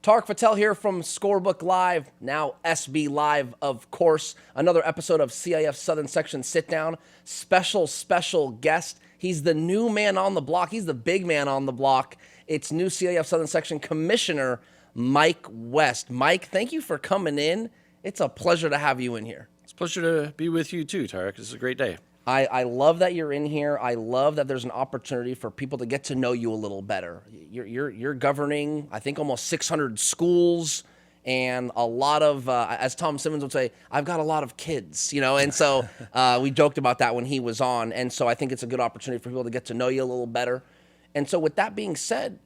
Tarek Patel here from Scorebook Live, now SB Live, of course. Another episode of CIF Southern Section Sit-Down. Special guest. He's the new man on the block. He's the big man on the block. It's new CIF Southern Section Commissioner Mike West. Mike, thank you for coming in. It's a pleasure to have you in here. It's a pleasure to be with you too, Tarek. This is a great day. I love that you're in here. I love that there's an opportunity for people to get to know you a little better. You're governing, I think, almost 600 schools and a lot of, as Tom Simmons would say, I've got a lot of kids, and so we joked about that when he was on. And so I think it's a good opportunity for people to get to know you a little better. And so with that being said,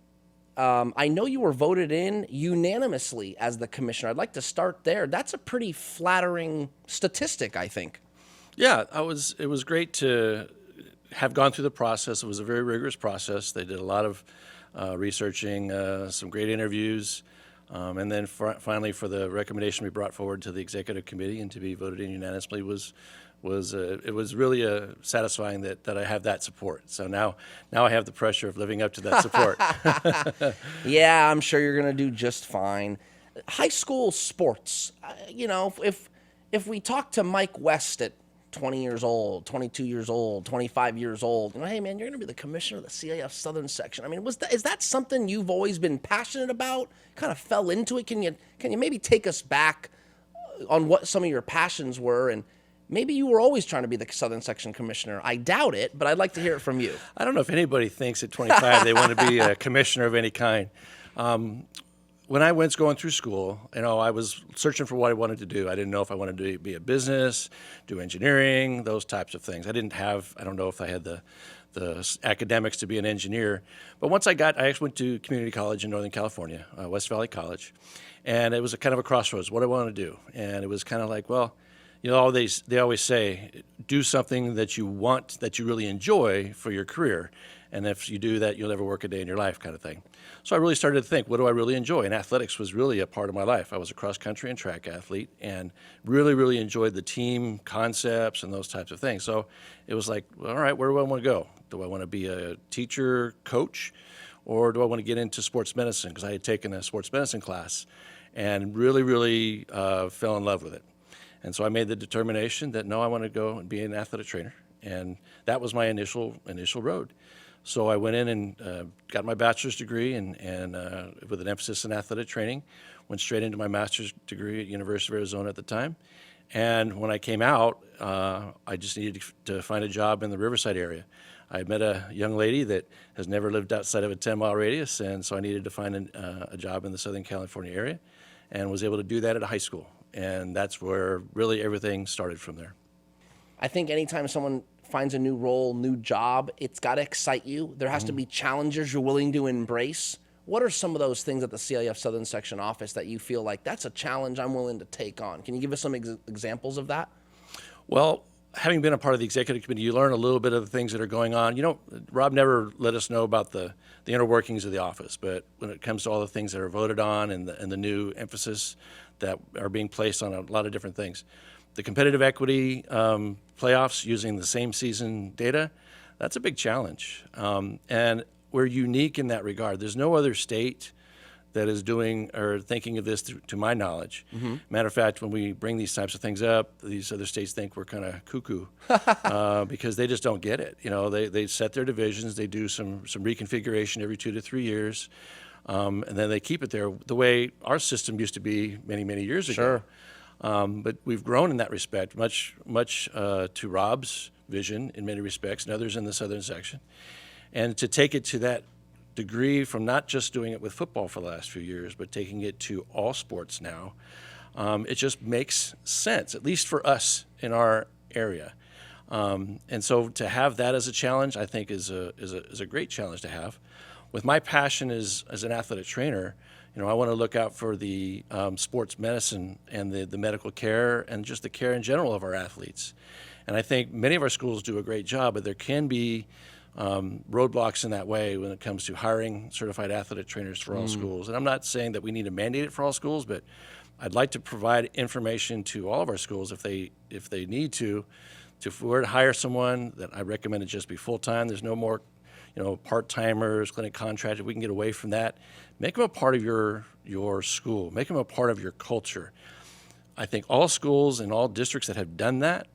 I know you were voted in unanimously as the commissioner. I'd like to start there. That's a pretty flattering statistic, I think. Yeah, it was great to have gone through the process. It was a very rigorous process. They did a lot of researching, some great interviews, and then finally for the recommendation we brought forward to the executive committee and to be voted in unanimously it was really satisfying that I have that support. So now I have the pressure of living up to that support. Yeah, I'm sure you're going to do just fine. High school sports, if we talk to Mike West at 20 years old, 22 years old, 25 years old, hey man, you're going to be the commissioner of the CIF Southern Section. I mean, is that something you've always been passionate about? Kind of fell into it? Can you maybe take us back on what some of your passions were, and maybe you were always trying to be the Southern Section commissioner? I doubt it, but I'd like to hear it from you. I don't know if anybody thinks at 25 they want to be a commissioner of any kind. When I was going through school, I was searching for what I wanted to do. I didn't know if I wanted to be a business, do engineering, those types of things. I don't know if I had the academics to be an engineer. But once I actually went to community college in Northern California, West Valley College, and it was kind of a crossroads, what I wanted to do. And it was kind of like, well, they always say, do something that you want, that you really enjoy for your career. And if you do that, you'll never work a day in your life, kind of thing. So I really started to think, what do I really enjoy? And athletics was really a part of my life. I was a cross-country and track athlete and really enjoyed the team concepts and those types of things. So it was like, all right, where do I want to go? Do I want to be a teacher, coach, or do I want to get into sports medicine? Because I had taken a sports medicine class and really fell in love with it. And so I made the determination that, no, I want to go and be an athletic trainer. And that was my initial road. So I went in and got my bachelor's degree and with an emphasis in athletic training, went straight into my master's degree at University of Arizona at the time. And when I came out, I just needed to find a job in the Riverside area. I had met a young lady that has never lived outside of a 10-mile radius, and so I needed to find a job in the Southern California area and was able to do that at a high school. And that's where really everything started from there. I think anytime someone finds a new role, new job, it's got to excite you. There has to be challenges you're willing to embrace. What are some of those things at the CIF Southern Section office that you feel like that's a challenge I'm willing to take on? Can you give us some examples of that? Well, having been a part of the executive committee, you learn a little bit of the things that are going on. Rob never let us know about the inner workings of the office, but when it comes to all the things that are voted on and the new emphasis that are being placed on a lot of different things, the competitive equity playoffs using the same season data, that's a big challenge. And we're unique in that regard. There's no other state that is doing or thinking of this to my knowledge. Mm-hmm. Matter of fact, when we bring these types of things up, these other states think we're kind of cuckoo because they just don't get it. They set their divisions, they do some reconfiguration every 2 to 3 years, and then they keep it there the way our system used to be many years ago. Sure. But we've grown in that respect, much to Rob's vision in many respects, and others in the Southern Section. And to take it to that degree from not just doing it with football for the last few years, but taking it to all sports now, it just makes sense, at least for us in our area. And so to have that as a challenge, I think is a great challenge to have. With my passion as an athletic trainer, I want to look out for the sports medicine and the medical care and just the care in general of our athletes. And I think many of our schools do a great job, but there can be roadblocks in that way when it comes to hiring certified athletic trainers for all schools. And I'm not saying that we need to mandate it for all schools, but I'd like to provide information to all of our schools if they need to if we were to hire someone, that I recommend it just be full-time. There's no more part-timers, clinic contractors. We can get away from that. Make them a part of your school. Make them a part of your culture. I think all schools and all districts that have done that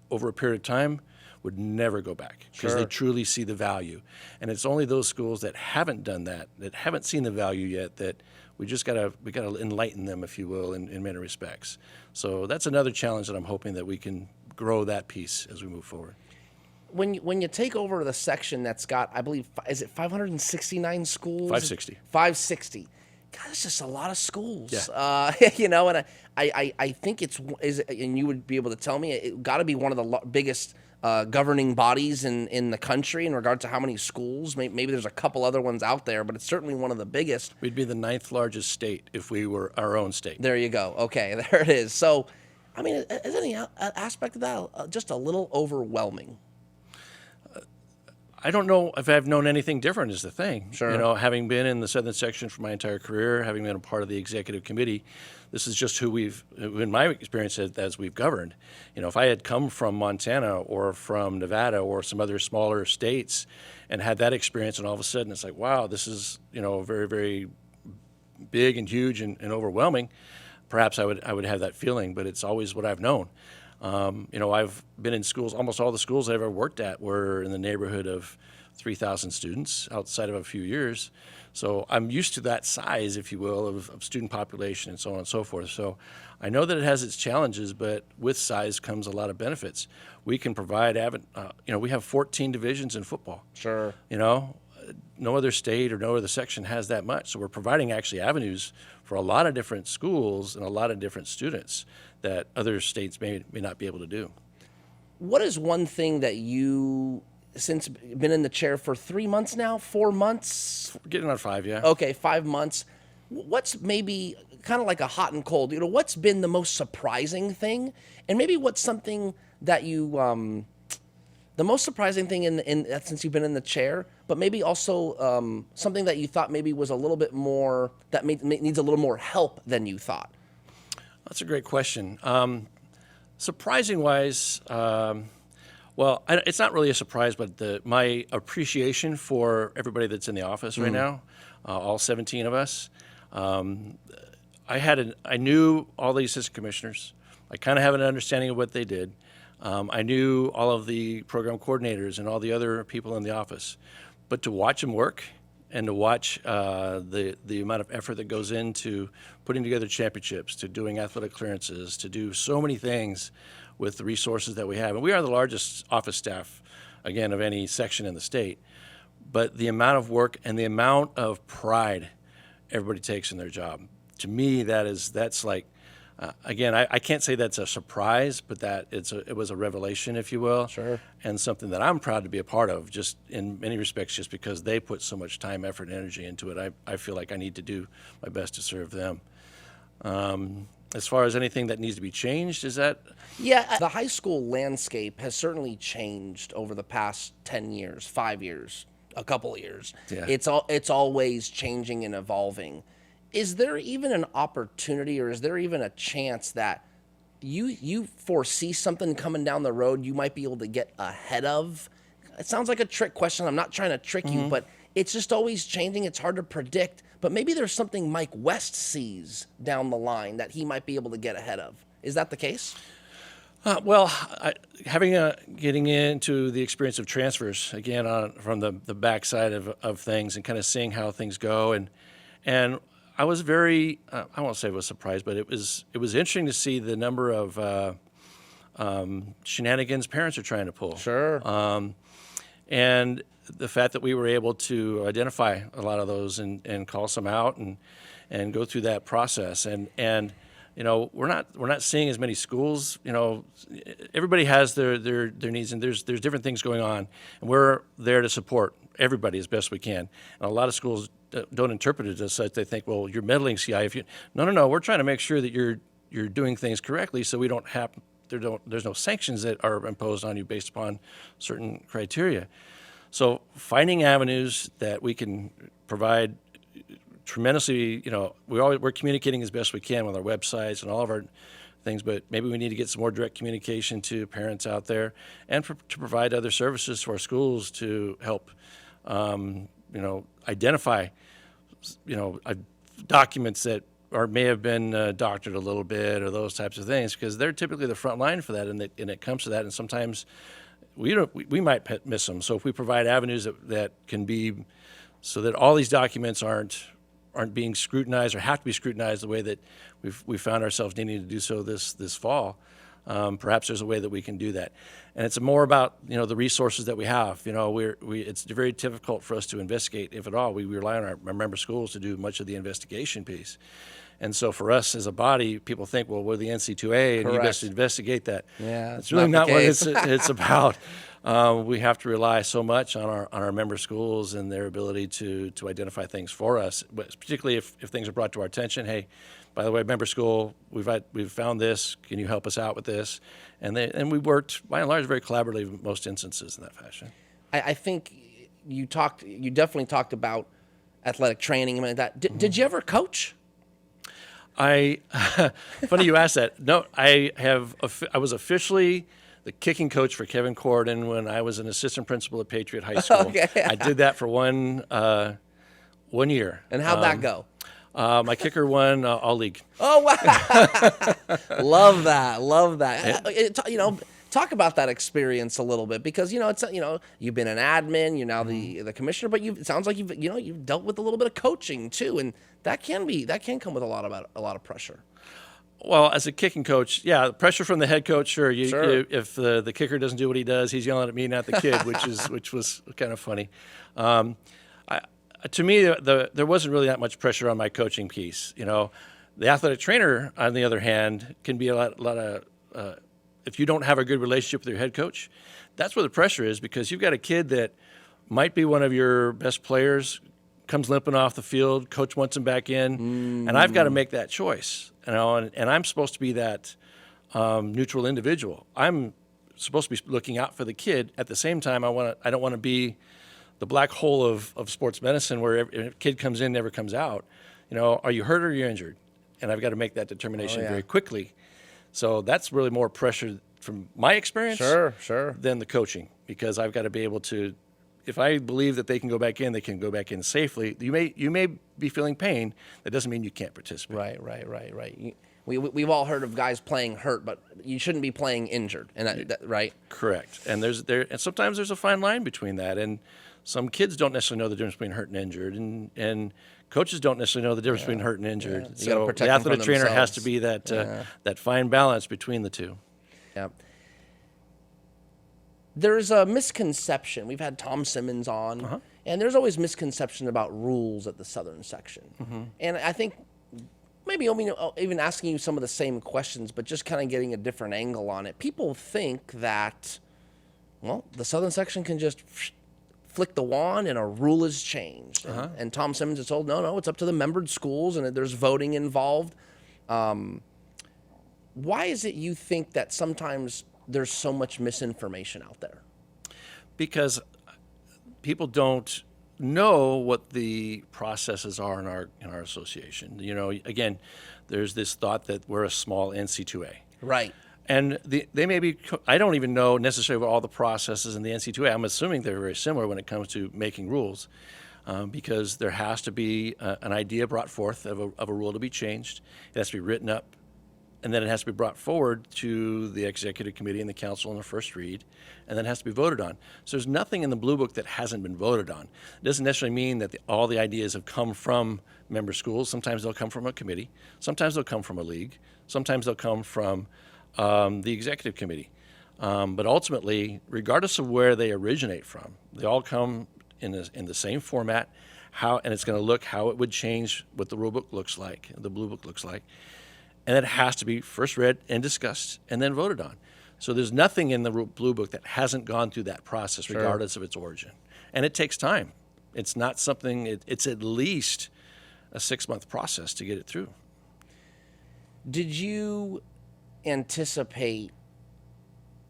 over a period of time would never go back because they truly see the value. And it's only those schools that haven't done that haven't seen the value yet, that we gotta enlighten them, if you will, in many respects. So that's another challenge that I'm hoping that we can grow that piece as we move forward. When you take over the section that's got, I believe, is it 569 schools? 560. 560. God, that's just a lot of schools. Yeah. And I think and you would be able to tell me, it got to be one of the biggest governing bodies in the country in regard to how many schools. Maybe there's a couple other ones out there, but it's certainly one of the biggest. We'd be the 9th largest state if we were our own state. There you go. Okay, there it is. So, I mean, is any aspect of that just a little overwhelming? I don't know if I've known anything different is the thing. Sure. Having been in the Southern section for my entire career, having been a part of the executive committee, this is just who in my experience, as we've governed. If I had come from Montana or from Nevada or some other smaller states and had that experience, and all of a sudden it's like, wow, this is, very, very big and huge and overwhelming, perhaps I would have that feeling, but it's always what I've known. I've been in schools, almost all the schools I've ever worked at were in the neighborhood of 3,000 students outside of a few years. So I'm used to that size, if you will, of student population and so on and so forth. So I know that it has its challenges, but with size comes a lot of benefits. We can provide, we have 14 divisions in football. Sure. No other state or no other section has that much. So we're providing actually avenues for a lot of different schools and a lot of different students that other states may not be able to do. What is one thing that you, since been in the chair for 3 months now, 4 months? Getting on 5, yeah. Okay, 5 months. What's maybe kind of like a hot and cold? What's been the most surprising thing? And maybe what's something that you, the most surprising thing since you've been in the chair, but maybe also something that you thought maybe was a little bit more, that needs a little more help than you thought? That's a great question. Surprising-wise, it's not really a surprise, but my appreciation for everybody that's in the office right now, all 17 of us, I knew all the assistant commissioners. I kind of have an understanding of what they did. I knew all of the program coordinators and all the other people in the office. But to watch them work and to watch the amount of effort that goes into putting together championships, to doing athletic clearances, to do so many things with the resources that we have. And we are the largest office staff, again, of any section in the state. But the amount of work and the amount of pride everybody takes in their job, to me, that's like, again, I can't say that's a surprise, but that it was a revelation, if you will. Sure. And something that I'm proud to be a part of, just in many respects, just because they put so much time, effort, and energy into it. I feel like I need to do my best to serve them. As far as anything that needs to be changed, is that? Yeah, the high school landscape has certainly changed over the past 10 years, 5 years, a couple of years. Yeah. It's always changing and evolving. Is there even an opportunity, or is there even a chance that you foresee something coming down the road you might be able to get ahead of? It sounds like a trick question. I'm not trying to trick you, but it's just always changing. It's hard to predict. But maybe there's something Mike West sees down the line that he might be able to get ahead of. Is that the case? Getting into the experience of transfers, again, from the backside of things and kind of seeing how things go. And I was very, I won't say I was surprised, but it was interesting to see the number of shenanigans parents are trying to pull. Sure. And the fact that we were able to identify a lot of those and call some out and go through that process. And we're not seeing as many schools. Everybody has their needs, and there's different things going on, and we're there to support everybody as best we can. And a lot of schools don't interpret it as such. They think, well, you're meddling, CIF. No. We're trying to make sure that you're doing things correctly, so we don't have there's no sanctions that are imposed on you based upon certain criteria. So finding avenues that we can provide tremendously, we're communicating as best we can with our websites and all of our things, but maybe we need to get some more direct communication to parents out there and to provide other services to our schools to help identify, documents that may have been doctored a little bit, or those types of things, because they're typically the front line for that, and it comes to that, and sometimes we might miss them. So if we provide avenues that can be, so that all these documents aren't being scrutinized or have to be scrutinized the way that we found ourselves needing to do so this fall. Perhaps there's a way that we can do that, and it's more about the resources that we have. It's very difficult for us to investigate, if at all. We rely on our member schools to do much of the investigation piece, and so for us as a body, people think, well, we're the NC2A, and you best investigate that. Yeah, it's really not what it's about. We have to rely so much on our member schools and their ability to identify things for us, but particularly if things are brought to our attention. Hey, by the way, member school, we've found this. Can you help us out with this? And we worked by and large very collaboratively in most instances in that fashion. I think you definitely talked about athletic training and like that. Did you ever coach? Funny you asked that. No, I was officially the kicking coach for Kevin Corden when I was an assistant principal at Patriot High School. Okay. I did that for one year. And how'd that go? My kicker won all league. Oh, wow. Love that. Talk about that experience a little bit, because it's you've been an admin, you're now the commissioner, but it sounds like you've dealt with a little bit of coaching too, and that can come with a lot of pressure. Well, as a kicking coach, yeah, pressure from the head coach. Sure, if the kicker doesn't do what he does, he's yelling at me, not the kid, which was kind of funny. To me, there wasn't really that much pressure on my coaching piece. The athletic trainer, on the other hand, can be a lot of if you don't have a good relationship with your head coach, that's where the pressure is, because you've got a kid that might be one of your best players, comes limping off the field, coach wants him back in, and I've got to make that choice. And I'm supposed to be that neutral individual. I'm supposed to be looking out for the kid. At the same time, I don't want to be the black hole of sports medicine where a kid comes in, never comes out. Are you hurt or are you injured? And I've got to make that determination very quickly. So that's really more pressure from my experience than the coaching, because I've got to be able to, if I believe that they can go back in, they can go back in safely. You may be feeling pain. That doesn't mean you can't participate. Right. We've all heard of guys playing hurt, but you shouldn't be playing injured, and right? Correct. And and sometimes there's a fine line between that, and some kids don't necessarily know the difference between hurt and injured, and coaches don't necessarily know the difference between hurt and injured. You So the athletic trainer has to be that fine balance between the two. Yeah. There's a misconception. We've had Tom Simmons on, and there's always misconception about rules at the Southern section. And I think maybe even asking you some of the same questions, but just kind of getting a different angle on it. People think that, well, the Southern section can just flick the wand and a rule is changed. And Tom Simmons is told, no, it's up to the membered schools, and there's voting involved. Why is it you think that sometimes there's so much misinformation out there? Because people don't know what the processes are in our association. Again, there's this thought that we're a small NC2A. Right. And they may be, I don't even know necessarily what all the processes in the NC2A. I'm assuming they're very similar when it comes to making rules, because there has to be an idea brought forth of a rule to be changed. It has to be written up, and then it has to be brought forward to the executive committee and the council in the first read, and then it has to be voted on. So there's nothing in the Blue Book that hasn't been voted on. It doesn't necessarily mean that all the ideas have come from member schools. Sometimes they'll come from a committee. Sometimes they'll come from a league. Sometimes they'll come from the executive committee. But ultimately, regardless of where they originate from, they all come in the same format, and it's going to look how it would change what the rule book looks like, the Blue Book looks like. And it has to be first read and discussed and then voted on. So there's nothing in the Blue Book that hasn't gone through that process, regardless of its origin. And it takes time. It's not something, it's at least a 6-month process to get it through. Did you anticipate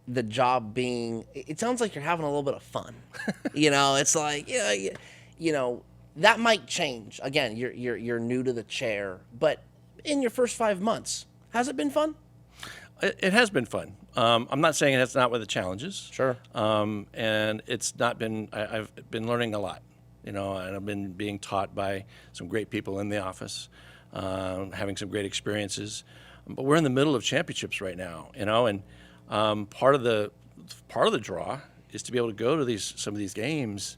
the job being, it sounds like you're having a little bit of fun. It's like, that might change. Again, you're new to the chair, but in your first 5 months, has it been fun? It has been fun. I'm not saying that's not with the challenges. Sure. And it's not been. I've been learning a lot, and I've been being taught by some great people in the office, having some great experiences. But we're in the middle of championships right now, and part of the draw is to be able to go to some of these games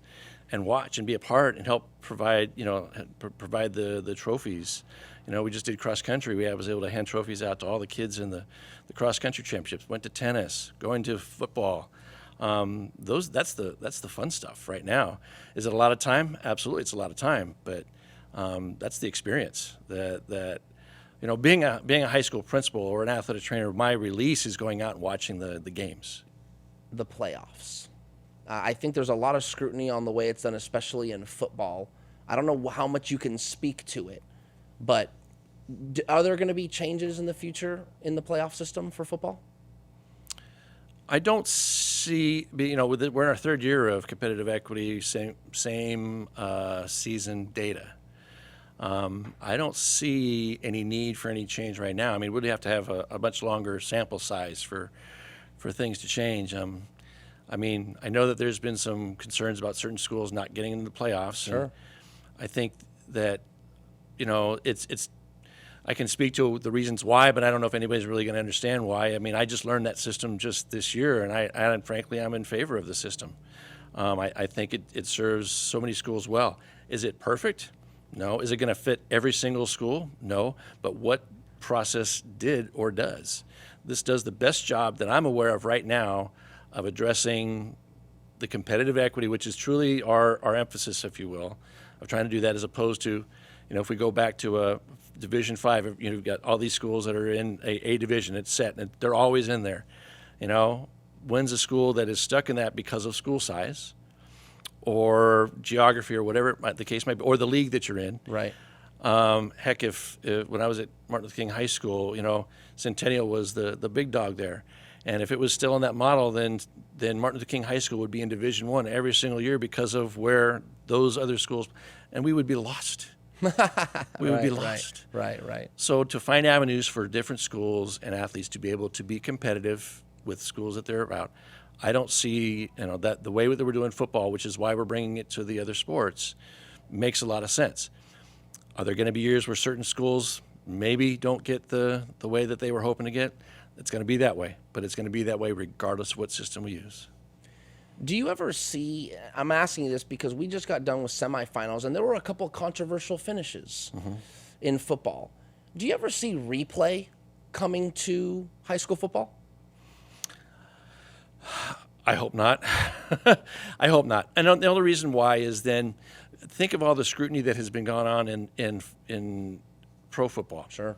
and watch and be a part and help provide provide the trophies. We just did cross country. I was able to hand trophies out to all the kids in the cross country championships. Went to tennis, going to football. That's the fun stuff right now. Is it a lot of time? Absolutely, it's a lot of time. But that's the experience that being a high school principal or an athletic trainer. My release is going out and watching the games. The playoffs. I think there's a lot of scrutiny on the way it's done, especially in football. I don't know how much you can speak to it, but are there going to be changes in the future in the playoff system for football? I don't see, we're in our third year of competitive equity, same season data. I don't see any need for any change right now. I mean, we'd have to have a much longer sample size for things to change. I know that there's been some concerns about certain schools not getting into the playoffs. Sure. I think that, it's I can speak to the reasons why, but I don't know if anybody's really going to understand why. I just learned that system just this year, and frankly, I'm in favor of the system. I think it serves so many schools well. Is it perfect? No. Is it going to fit every single school? No. But what process did or does? This does the best job that I'm aware of right now of addressing the competitive equity, which is truly our emphasis, if you will, of trying to do that, as opposed to, if we go back to a Division 5, you've got all these schools that are in a division. It's set, and they're always in there. When's a school that is stuck in that because of school size or geography or whatever the case might be, or the league that you're in? Right. Heck, if when I was at Martin Luther King High School, Centennial was the big dog there. And if it was still in that model, then Martin Luther King High School would be in Division 1 every single year because of where those other schools, and we would be lost. We would be lost. Right. So to find avenues for different schools and athletes to be able to be competitive with schools that they're about, I don't see that the way that we're doing football, which is why we're bringing it to the other sports, makes a lot of sense. Are there going to be years where certain schools maybe don't get the way that they were hoping to get? It's going to be that way, but it's going to be that way regardless of what system we use. Do you ever see, I'm asking you this because we just got done with semifinals, and there were a couple controversial finishes in football. Do you ever see replay coming to high school football? I hope not. I hope not. And the only reason why is then think of all the scrutiny that has been going on in pro football. Sure.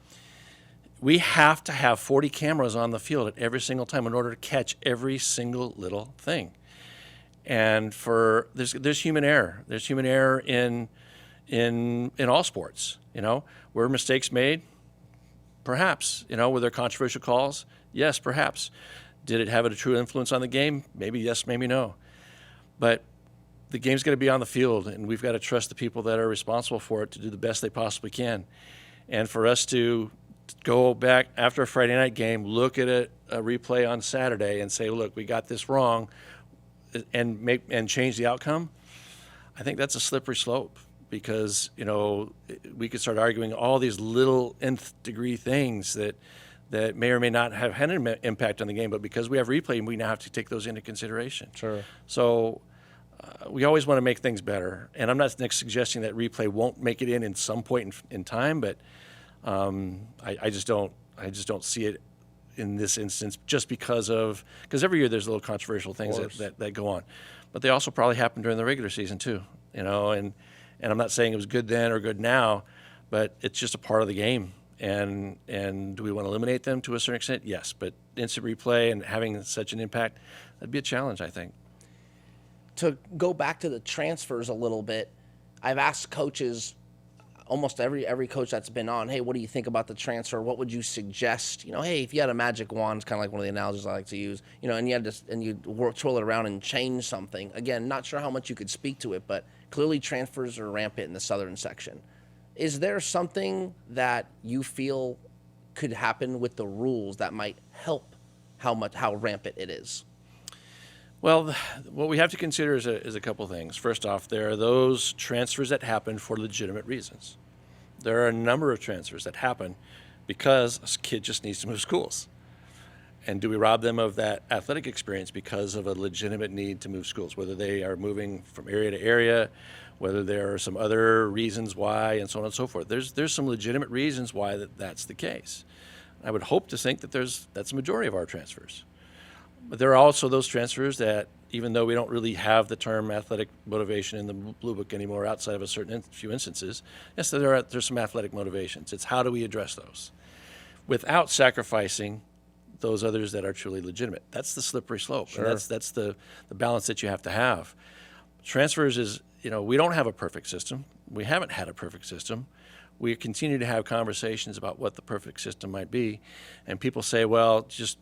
We have to have 40 cameras on the field at every single time in order to catch every single little thing. And there's human error. There's human error in all sports. Were mistakes made? Perhaps. Were there controversial calls? Yes, perhaps. Did it have a true influence on the game? Maybe yes, maybe no. But the game's going to be on the field, and we've got to trust the people that are responsible for it to do the best they possibly can. And for us to go back after a Friday night game, look at a replay on Saturday and say, look, we got this wrong, and change the outcome, I think that's a slippery slope, because we could start arguing all these little nth degree things that may or may not have had an impact on the game, but because we have replay, we now have to take those into consideration. Sure. So we always want to make things better, and I'm not suggesting that replay won't make it in some point in time, but I just don't see it in this instance, just because every year there's little controversial things that go on, but they also probably happen during the regular season too, and I'm not saying it was good then or good now, but it's just a part of the game. And do we want to eliminate them to a certain extent? Yes, but instant replay and having such an impact, that'd be a challenge, I think. To go back to the transfers a little bit, I've asked coaches, almost every coach that's been on, hey, what do you think about the transfer? What would you suggest? Hey, if you had a magic wand, it's kind of like one of the analogies I like to use, and you twirl it around and change something. Again, not sure how much you could speak to it, but clearly transfers are rampant in the southern section. Is there something that you feel could happen with the rules that might help how rampant it is? Well, what we have to consider is a couple things. First off, there are those transfers that happen for legitimate reasons. There are a number of transfers that happen because a kid just needs to move schools. And do we rob them of that athletic experience because of a legitimate need to move schools, whether they are moving from area to area, whether there are some other reasons why, and so on and so forth. There's some legitimate reasons why that's the case. I would hope to think that that's a majority of our transfers. But there are also those transfers that, even though we don't really have the term athletic motivation in the Blue Book anymore outside of a certain few instances, yes, there's some athletic motivations. It's how do we address those without sacrificing those others that are truly legitimate. That's the slippery slope. Sure. And that's the balance that you have to have. Transfers is, we don't have a perfect system. We haven't had a perfect system. We continue to have conversations about what the perfect system might be. And people say, well, just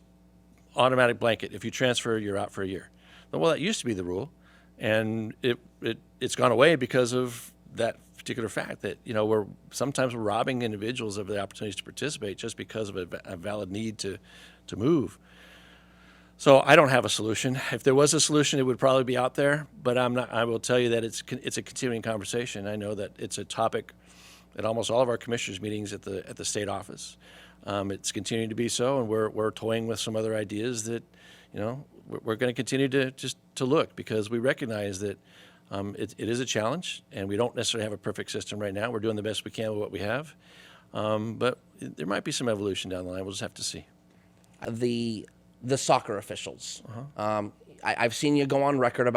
automatic blanket. If you transfer, you're out for a year. Well, that used to be the rule. And it's gone away because of that particular fact that, we're sometimes robbing individuals of the opportunities to participate just because of a valid need to move. So I don't have a solution. If there was a solution, it would probably be out there, but I will tell you that it's a continuing conversation. I know that it's a topic at almost all of our commissioners' meetings at the state office. It's continuing to be so, and we're toying with some other ideas that, we're going to continue to look, because we recognize that it is a challenge, and we don't necessarily have a perfect system right now. We're doing the best we can with what we have, but there might be some evolution down the line. We'll just have to see. The soccer officials. I've seen you go on record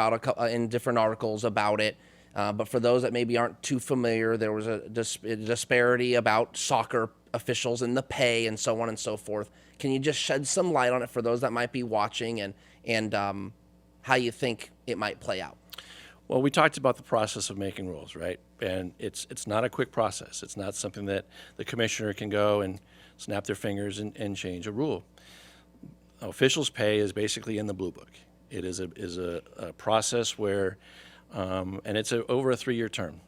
in different articles about it, but for those that maybe aren't too familiar, there was a disparity about soccer officials and the pay and so on and so forth. Can you just shed some light on it for those that might be watching, and how you think it might play out? Well, we talked about the process of making rules, right? And it's not a quick process. It's not something that the commissioner can go and snap their fingers and change a rule. Officials' pay is basically in the Blue Book. It is a process where, and it's over a 3-year term.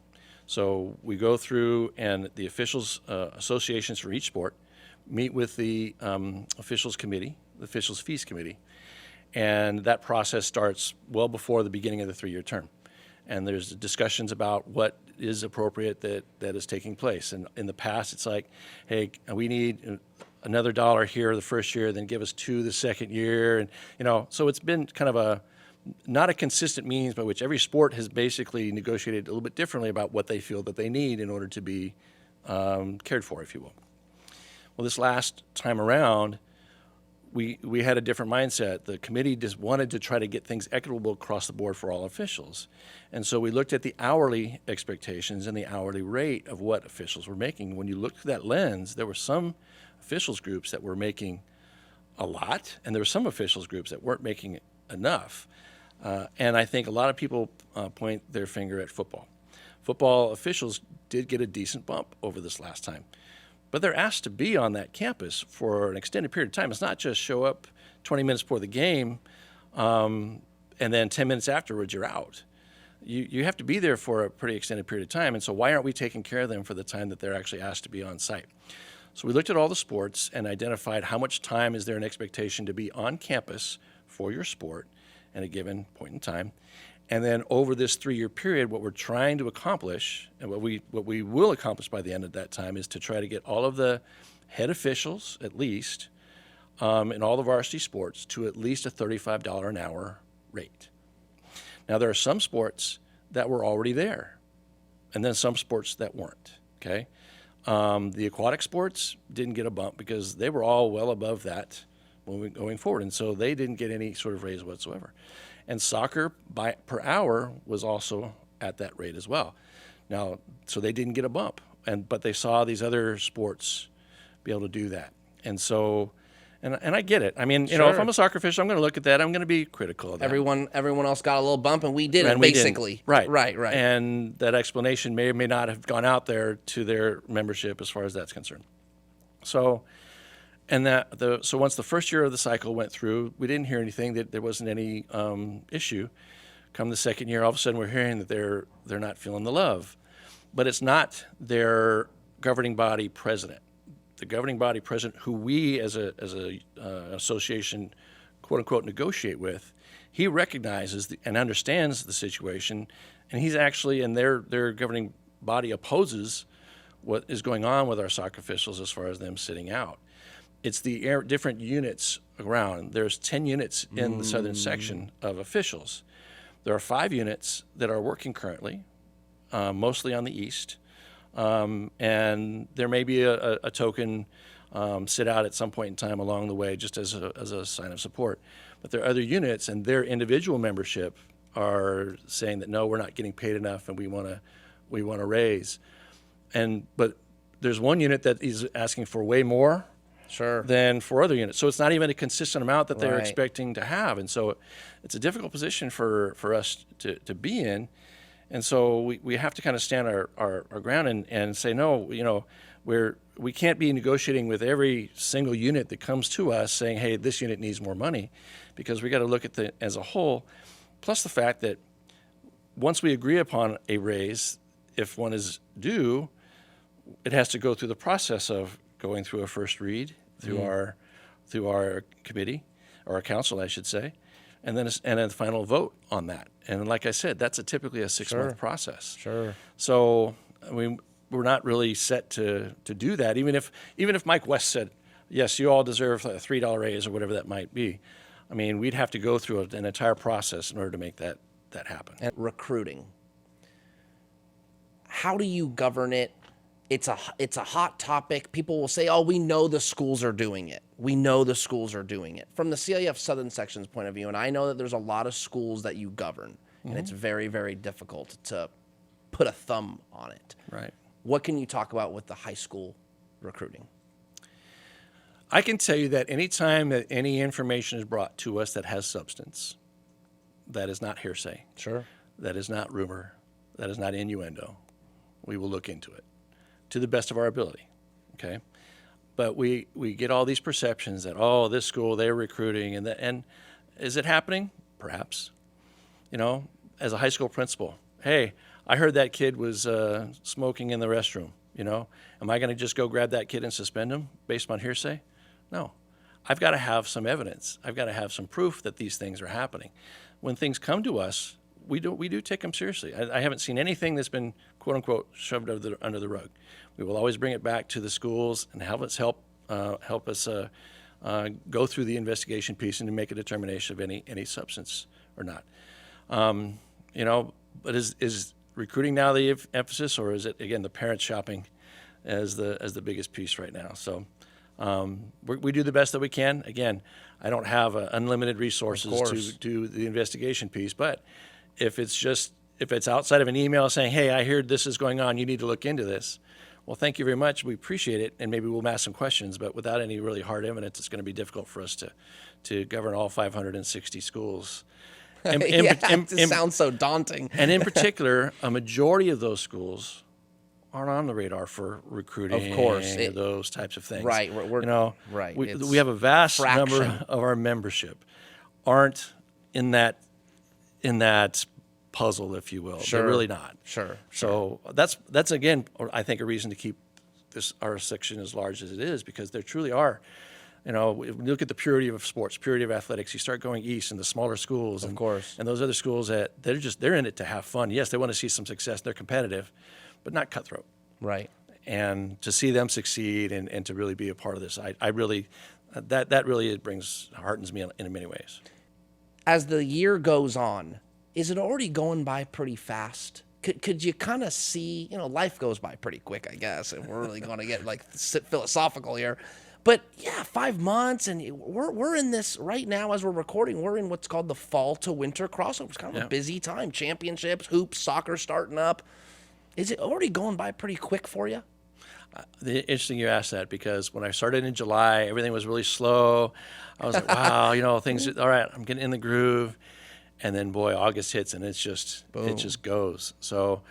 So we go through, and the officials associations for each sport meet with the officials committee, the officials fees committee, and that process starts well before the beginning of the 3-year term. And there's discussions about what is appropriate that is taking place. And in the past, it's like, hey, we need another $1 here the first year, then give us $2 the second year. And, so it's been kind of not a consistent means by which every sport has basically negotiated a little bit differently about what they feel that they need in order to be cared for, if you will. Well, this last time around, we had a different mindset. The committee just wanted to try to get things equitable across the board for all officials. And so we looked at the hourly expectations and the hourly rate of what officials were making. When you looked through that lens, there were some officials groups that were making a lot, and there were some officials groups that weren't making enough. And I think a lot of people point their finger at football. Football officials did get a decent bump over this last time, but they're asked to be on that campus for an extended period of time. It's not just show up 20 minutes before the game, and then 10 minutes afterwards you're out. You have to be there for a pretty extended period of time, and so why aren't we taking care of them for the time that they're actually asked to be on site? So we looked at all the sports and identified how much time is there an expectation to be on campus for your sport at a given point in time. And then over this 3-year period, what we're trying to accomplish, and what we will accomplish by the end of that time, is to try to get all of the head officials, at least, in all the varsity sports, to at least a $35 an hour rate. Now, there are some sports that were already there, and then some sports that weren't, okay? The aquatic sports didn't get a bump because they were all well above that going forward, and so they didn't get any sort of raise whatsoever. And soccer per hour was also at that rate as well. Now, so they didn't get a bump, but they saw these other sports be able to do that. And so, and I get it. I mean, Sure. If I'm a soccer official, I'm going to look at that. I'm going to be critical of that. Everyone else got a little bump, and we didn't, And we basically. didn't. Right. And that explanation may or may not have gone out there to their membership as far as that's concerned. So, so once the first year of the cycle went through, we didn't hear anything, that there wasn't any issue. Come the second year, all of a sudden we're hearing that they're not feeling the love. But it's not their governing body president the governing body president, who we as a association, quote unquote, negotiate with, he recognizes and understands the situation, and he's actually, and their governing body opposes what is going on with our soccer officials as far as them sitting out. It's the different units around. There's 10 units in the southern section of officials. There are 5 units that are working currently, mostly on the east, and there may be a token sit out at some point in time along the way, just as a sign of support. But there are other units, and their individual membership are saying that no, we're not getting paid enough, and we want to raise. But there's one unit that is asking for way more than for other units. So it's not even a consistent amount that they're expecting to have. And so it's a difficult position for us to be in. And so we have to kind of stand our ground and say, no, you know, we can't be negotiating with every single unit that comes to us saying, hey, this unit needs more money, because we got to look at it as a whole. Plus the fact that once we agree upon a raise, if one is due, it has to go through the process of going through a first read through our committee, or our council, I should say, and then the final vote on that. And like I said, that's typically a 6-month process. So I mean, we're not really set to do that. Even if Mike West said, yes, you all deserve a $3 raise or whatever that might be, I mean, we'd have to go through an entire process in order to make that happen. And recruiting, how do you govern it? It's a hot topic. People will say, oh, we know the schools are doing it. We know the schools are doing it. From the CIF Southern Section's point of view, and I know that there's a lot of schools that you govern, and it's very, very difficult to put a thumb on it. Right. What can you talk about with the high school recruiting? I can tell you that anytime that any information is brought to us that has substance, that is not hearsay. That is not rumor. That is not innuendo. We will look into it to the best of our ability, okay? But we get all these perceptions that, oh, this school, they're recruiting, and is it happening? Perhaps. You know, as a high school principal, hey, I heard that kid was smoking in the restroom, you know? Am I gonna just go grab that kid and suspend him based on hearsay? No. I've gotta have some evidence. I've gotta have some proof that these things are happening. When things come to us, we do take them seriously. I haven't seen anything that's been, quote unquote, shoved under the rug. We will always bring it back to the schools and help us go through the investigation piece and to make a determination of any substance or not. You know, but is recruiting now the emphasis, or is it again the parents shopping as the biggest piece right now? So we do the best that we can. Again, I don't have unlimited resources to do the investigation piece, but if it's outside of an email saying, hey, I heard this is going on, you need to look into this, well, thank you very much. We appreciate it, and maybe we'll ask some questions, but without any really hard evidence, it's going to be difficult for us to govern all 560 schools. It sounds so daunting. And in particular, a majority of those schools aren't on the radar for recruiting, of course, those types of things. Right. We have a vast number of our membership aren't in that puzzle, if you will. They're really not. So that's again, I think, a reason to keep our section as large as it is, because there truly are. You know, when you look at the purity of sports, purity of athletics, you start going east in the smaller schools, and those other schools that they're in it to have fun. Yes, they want to see some success. They're competitive, but not cutthroat. Right. And to see them succeed and to really be a part of this, I really, that really heartens me in many ways. As the year goes on, is it already going by pretty fast? Could you kind of see, you know, life goes by pretty quick, I guess, if we're really going to get like philosophical here. But yeah, 5 months, and we're in this right now as we're recording. We're in what's called the fall to winter crossover. It's kind of a busy time. Championships, hoops, soccer starting up. Is it already going by pretty quick for you? Interesting you asked that, because when I started in July, everything was really slow. I was like, wow, you know, things, all right, I'm getting in the groove. And then, boy, August hits, and it just goes. So,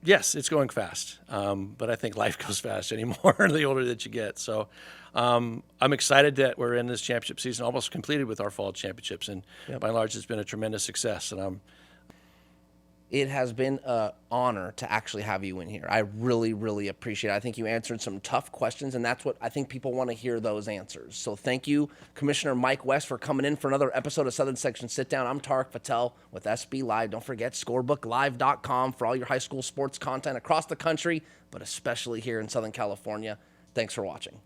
yes, it's going fast. But I think life goes fast anymore the older that you get. So I'm excited that we're in this championship season, almost completed with our fall championships. And by and large, it's been a tremendous success. And It has been an honor to actually have you in here. I really, really appreciate it. I think you answered some tough questions, and that's what I think people want to hear, those answers. So thank you, Commissioner Mike West, for coming in for another episode of Southern Section Sit Down. I'm Tarek Patel with SB Live. Don't forget scorebooklive.com for all your high school sports content across the country, but especially here in Southern California. Thanks for watching.